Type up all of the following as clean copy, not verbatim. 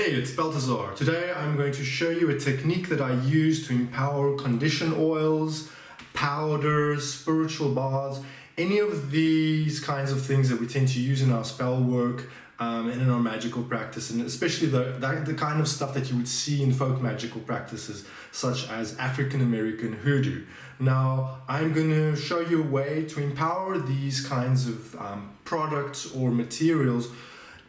Hey, it's Balthazar. Today I'm going to show you a technique that I use to empower condition oils, powders, spiritual baths, any of these kinds of things that we tend to use in our spell work and in our magical practice, and especially the kind of stuff that you would see in folk magical practices such as African American hoodoo. Now I'm going to show you a way to empower these kinds of products or materials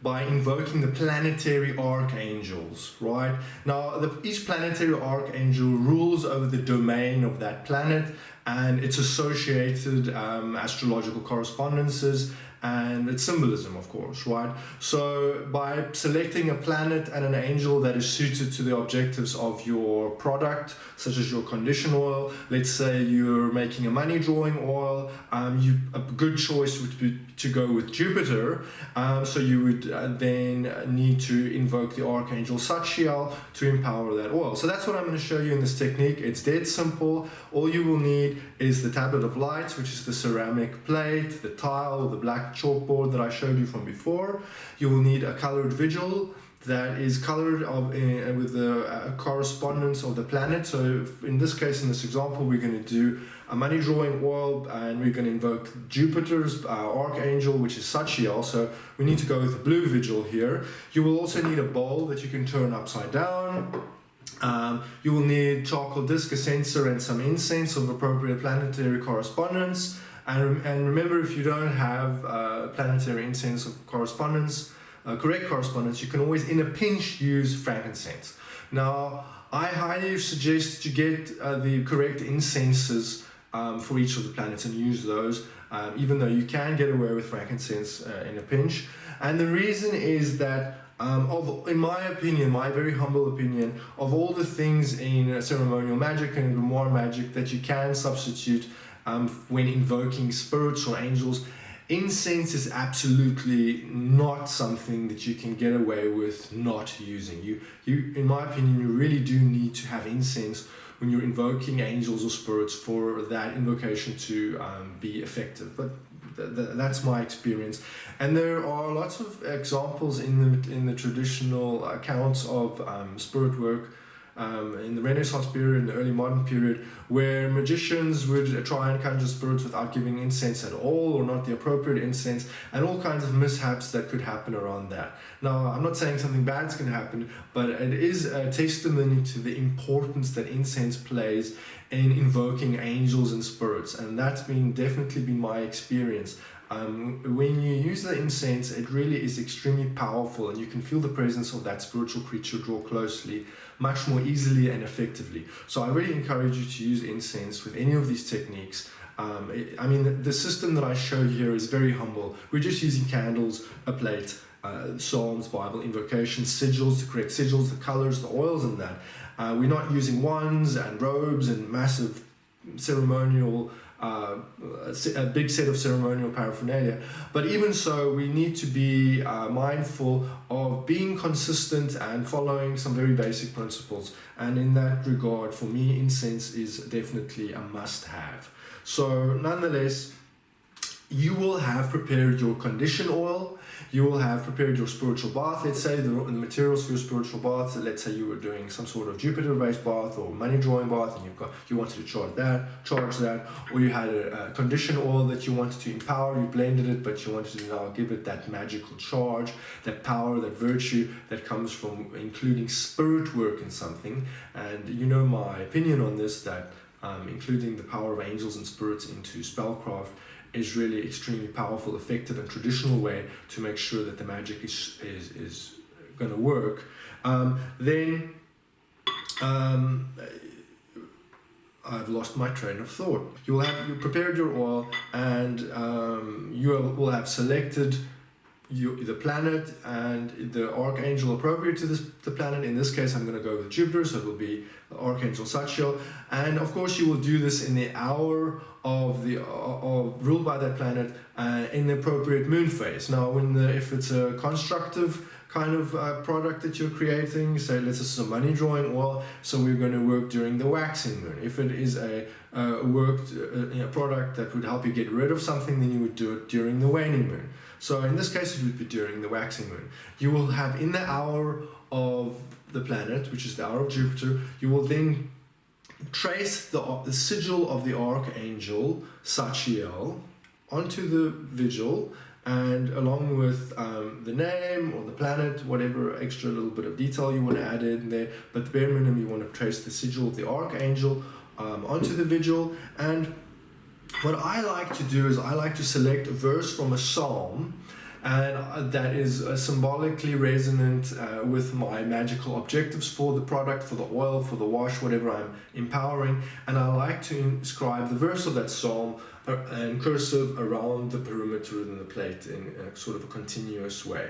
by invoking the Planetary Archangels, right? Now, each Planetary Archangel rules over the domain of that planet and its associated astrological correspondences and its symbolism, of course, right? So by selecting a planet and an angel that is suited to the objectives of your product, such as your condition oil, let's say you're making a money drawing oil, a good choice would be to go with Jupiter. So you would then need to invoke the Archangel Sachiel to empower that oil. So that's what I'm going to show you in this technique. It's dead simple. All you will need is the tablet of light, which is the ceramic plate, the tile, or the black chalkboard that I showed you from before. You will need a colored vigil that is colored with the correspondence of the planet. So in this case, in this example, we're going to do a money drawing oil and we're going to invoke Jupiter's archangel, which is Sachiel. So we need to go with the blue vigil here. You will also need a bowl that you can turn upside down. You will need charcoal disc, a censer, and some incense of appropriate planetary correspondence. And remember, if you don't have planetary incense of correspondence, correct correspondence, you can always, in a pinch, use frankincense. Now, I highly suggest you get the correct incenses for each of the planets and use those, even though you can get away with frankincense in a pinch. And the reason is that in my opinion, my very humble opinion, of all the things in ceremonial magic and grimoire magic that you can substitute when invoking spirits or angels, incense is absolutely not something that you can get away with not using. You, in my opinion, you really do need to have incense when you're invoking angels or spirits for that invocation to be effective. But that's my experience, and there are lots of examples in the traditional accounts of spirit work in the Renaissance period, in the early modern period, where magicians would try and conjure spirits without giving incense at all, or not the appropriate incense, and all kinds of mishaps that could happen around that. Now, I'm not saying something bad's going to happen, but it is a testimony to the importance that incense plays in invoking angels and spirits, and that's definitely been my experience. When you use the incense, it really is extremely powerful, and you can feel the presence of that spiritual creature draw closely much more easily and effectively. So I really encourage you to use incense with any of these techniques. The system that I showed here is very humble. We're just using candles, a plate, psalms, Bible, invocations, sigils, the correct sigils, the colors, the oils, and that. We're not using wands and robes and massive ceremonial a big set of ceremonial paraphernalia, but even so, we need to be mindful of being consistent and following some very basic principles. And in that regard, for me, incense is definitely a must-have. So, nonetheless, you will have prepared your condition oil. You will have prepared your spiritual bath. Let's say the materials for your spiritual bath. Let's say you were doing some sort of Jupiter-based bath or money drawing bath, and you wanted to charge that, or you had a condition oil that you wanted to empower. You blended it, but you wanted to now give it that magical charge, that power, that virtue that comes from including spirit work in something. And you know my opinion on this, that including the power of angels and spirits into spellcraft is really extremely powerful, effective, and traditional way to make sure that the magic is going to work. I've lost my train of thought. You prepared your oil, and you will have selected the planet and the archangel appropriate to the planet. In this case, I'm going to go with Jupiter, so it will be Archangel Sachiel. And of course, you will do this in the hour of ruled by that planet in the appropriate moon phase. Now, if it's a constructive kind of product that you're creating, say let's say it's a money drawing oil, so we're going to work during the waxing moon. If it is a product that would help you get rid of something, then you would do it during the waning moon. So in this case, it would be during the waxing moon. You will have in the hour of the planet, which is the hour of Jupiter, you will then trace the sigil of the Archangel Sachiel onto the vigil, and along with the name or the planet, whatever extra little bit of detail you want to add in there, but the bare minimum you want to trace the sigil of the Archangel onto the vigil. And what I like to do is I like to select a verse from a psalm, and that is symbolically resonant with my magical objectives for the product, for the oil, for the wash, whatever I'm empowering. And I like to inscribe the verse of that psalm and cursive around the perimeter of the plate in a sort of a continuous way.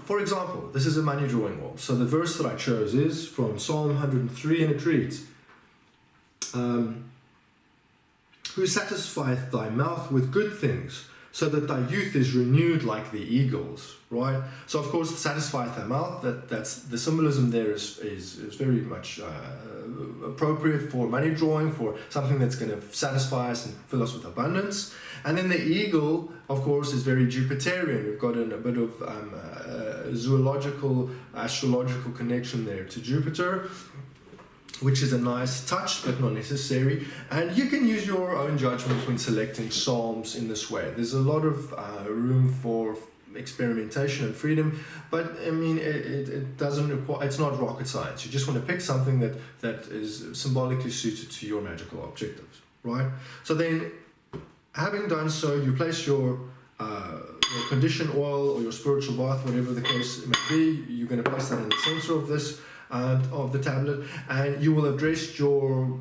For example, this is a money drawing oil. So the verse that I chose is from Psalm 103, and it reads, who satisfieth thy mouth with good things, so that thy youth is renewed like the eagles, right? So of course, satisfieth thy mouth, that's the symbolism there is very much appropriate for money drawing, for something that's going to satisfy us and fill us with abundance. And then the eagle, of course, is very Jupiterian. We've got a bit of zoological, astrological connection there to Jupiter, which is a nice touch, but not necessary. And you can use your own judgment when selecting psalms in this way. There's a lot of room for experimentation and freedom, but I mean, it doesn't require, it's not rocket science. You just want to pick something that is symbolically suited to your magical objectives, right? So then, having done so, you place your condition oil or your spiritual bath, whatever the case may be. You're going to place that in the center of this, of the tablet, and you will have dressed your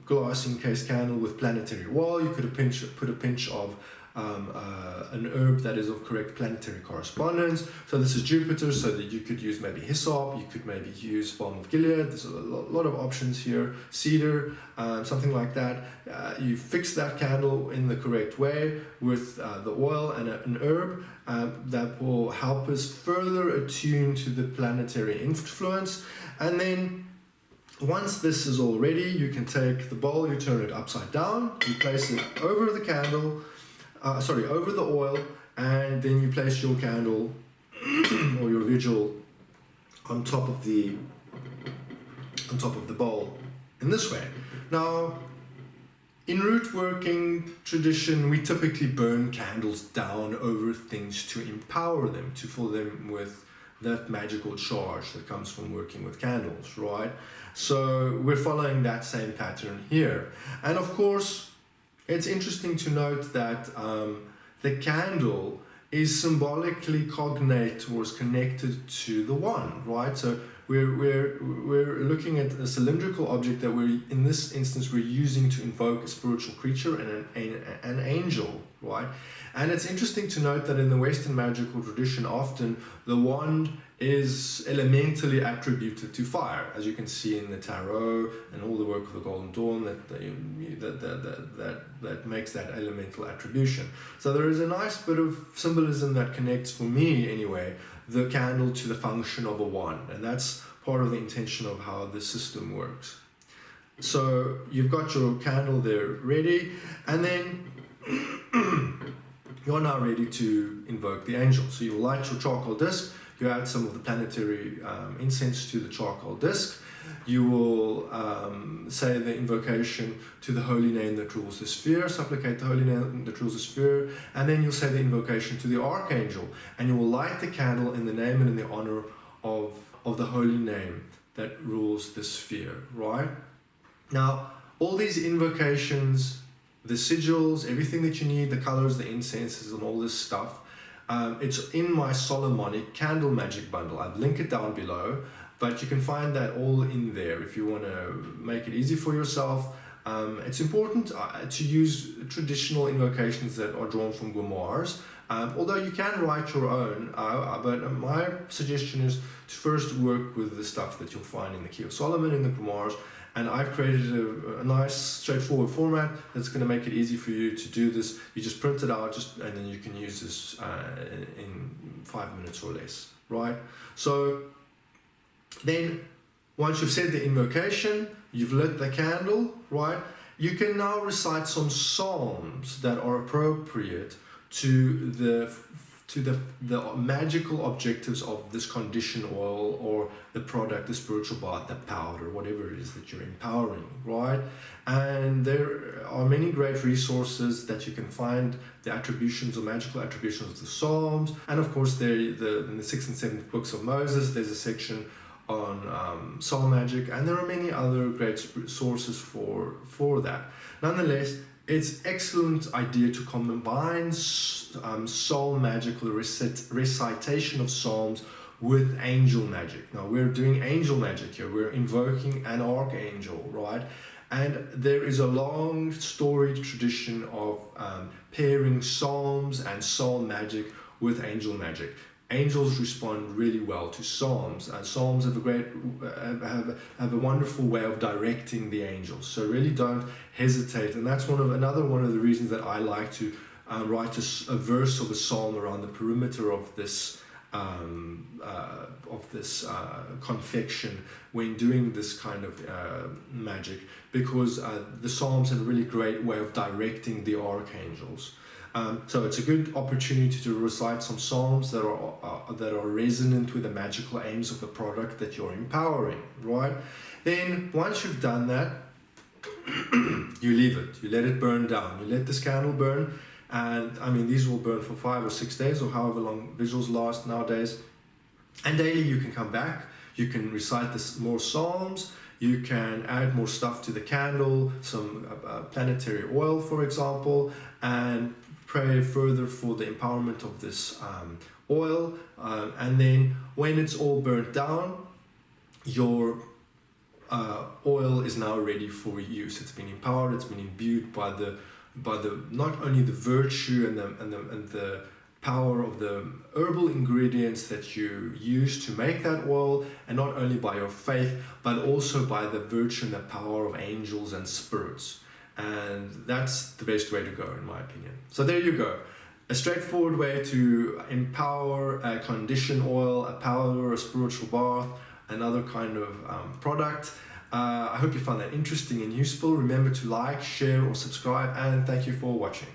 glass encased candle with planetary oil. You could put a pinch of an herb that is of correct planetary correspondence. So this is Jupiter, so that you could use maybe hyssop, you could maybe use balm of Gilead. There's a lot of options here, cedar, something like that. You fix that candle in the correct way with the oil and an herb that will help us further attune to the planetary influence. And then once this is all ready, you can take the bowl, you turn it upside down, you place it over the candle, over the oil, and then you place your candle or your vigil on top of the bowl in this way. Now, in root working tradition, we typically burn candles down over things to empower them, to fill them with that magical charge that comes from working with candles, right? So we're following that same pattern here. And of course, it's interesting to note that the candle is symbolically cognate or is connected to the one, right? So we're looking at a cylindrical object that in this instance, we're using to invoke a spiritual creature and an angel, right? And it's interesting to note that in the Western magical tradition, often the wand is elementally attributed to fire, as you can see in the tarot and all the work of the Golden Dawn that makes that elemental attribution. So there is a nice bit of symbolism that connects, for me anyway, the candle to the function of a wand, and that's part of the intention of how the system works. So you've got your candle there ready, and then you're now ready to invoke the angel. So you light your charcoal disc, you add some of the planetary incense to the charcoal disc, you will say the invocation to the holy name that rules the sphere, supplicate the holy name that rules the sphere, and then you'll say the invocation to the archangel, and you will light the candle in the name and in the honor of the holy name that rules the sphere, right? Now, all these invocations, the sigils, everything that you need, the colors, the incenses, and all this stuff, it's in my Solomonic Candle Magic Bundle. I've linked it down below, but you can find that all in there if you want to make it easy for yourself. It's important to use traditional invocations that are drawn from grimoires, although you can write your own, but my suggestion is to first work with the stuff that you'll find in the Key of Solomon, in the grimoires, and I've created a nice straightforward format that's going to make it easy for you to do this. You just print it out, and then you can use this in 5 minutes or less, right? So then once you've said the invocation, you've lit the candle, right? You can now recite some psalms that are appropriate to the magical objectives of this condition oil or the product, the spiritual bath, the powder, whatever it is that you're empowering, right? And there are many great resources that you can find, the attributions or magical attributions of the Psalms, and of course in the 6th and 7th books of Moses there's a section on soul magic, and there are many other great sources for that. Nonetheless, it's excellent idea to combine soul magic or recitation of psalms with angel magic. Now we're doing angel magic here. We're invoking an archangel, right? And there is a long storied tradition of pairing psalms and soul magic with angel magic. Angels respond really well to psalms, and psalms have a wonderful way of directing the angels. So really don't hesitate, and that's another one of the reasons that I like to write a verse of a psalm around the perimeter of this confection when doing this kind of magic, because the psalms have a really great way of directing the archangels. So it's a good opportunity to recite some psalms that are resonant with the magical aims of the product that you're empowering, right? Then once you've done that, you leave it. You let it burn down. You let this candle burn, and I mean these will burn for 5 or 6 days or however long visuals last nowadays. And daily you can come back. You can recite more psalms. You can add more stuff to the candle, some planetary oil, for example, and pray further for the empowerment of this oil, and then when it's all burnt down, your oil is now ready for use. It's been empowered. It's been imbued by the not only the virtue and the power of the herbal ingredients that you use to make that oil, and not only by your faith, but also by the virtue and the power of angels and spirits. And that's the best way to go, in my opinion. So there you go. A straightforward way to empower a condition oil, a powder, a spiritual bath, another kind of product. I hope you found that interesting and useful. Remember to like, share, or subscribe, and thank you for watching.